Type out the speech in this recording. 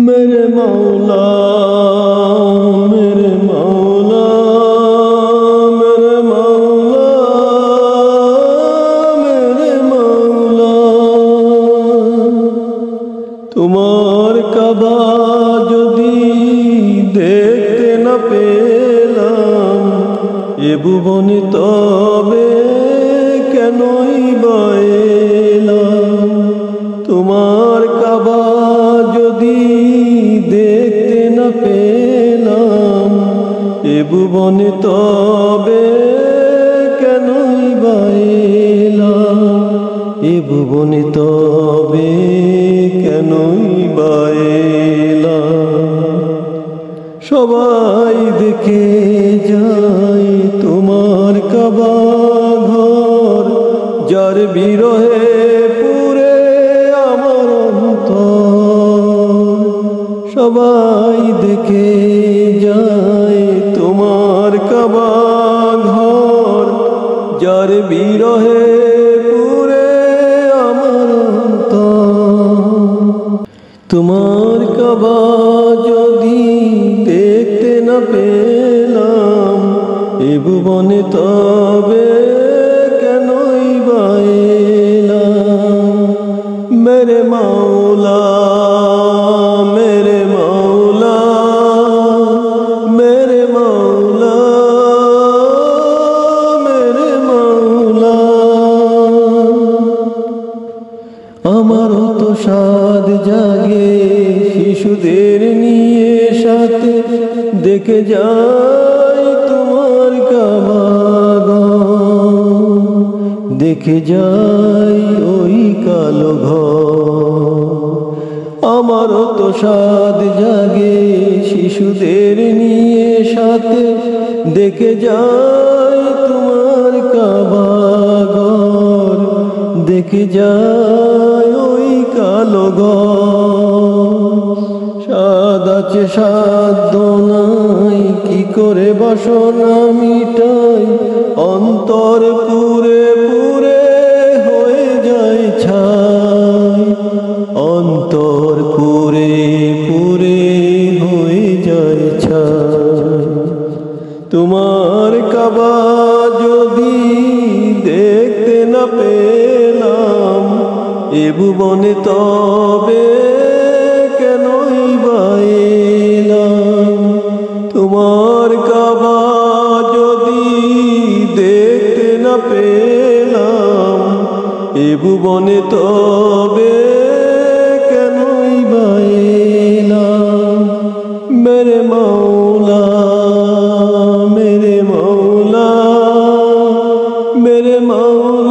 मेरे मौला मेरे मौला मेरे मौला मेरे मौला तुम्हार काबा যদি দেখতে না পেলাম এ ভুবনে তবে কেনই বা এলাম তোমার কাবা যদি দেখতে না পেলাম এ ভুবনে তবে কেনই বা এলাম এ ভুবনে তবে কেনই বা এলাম সবাই দেখে যায় তোমার কাবা ঘর যার বিরহে পুরে আমার অন্তর সবাই দেখে যায় তোমার কাবা ঘর যার বিরহে পুরে আমার অন্তর তোমার কাবা যদি দেখতে না পেলাম এ ভুবনে তবে কেনই বা এলাম মেরে মৌলা मेरे मौला मेरे मौला मेरे मौला আমারও তো সাদ জাগে শিশুদের নিয়ে সাথে দেখে যাই তোমার কাবা দেখে যাই ওই কালো ঘর আমারও তো সাদ জাগে শিশুদের নিয়ে সাথে দেখে যাই তোমার কাবা ঘর দেখে যাই ওই কালো ঘর সাদ আছে সাধ্য নাই কি করে বাসনা মিটাই অন্তর পুরে পুরে হয়ে যায় ছাই অন্তর পুরে পুরে হয়ে যায় ছাই তোমার কাবা যদি দেখতে না পেলাম এ ভুবনে তবে কেনই বা এলাম তোমার কাবা যদি দেখতে না পেলাম এ ভুবনে তবে কেনই বা এলাম মেরে মৌলা मेरे मौला मेरे मौला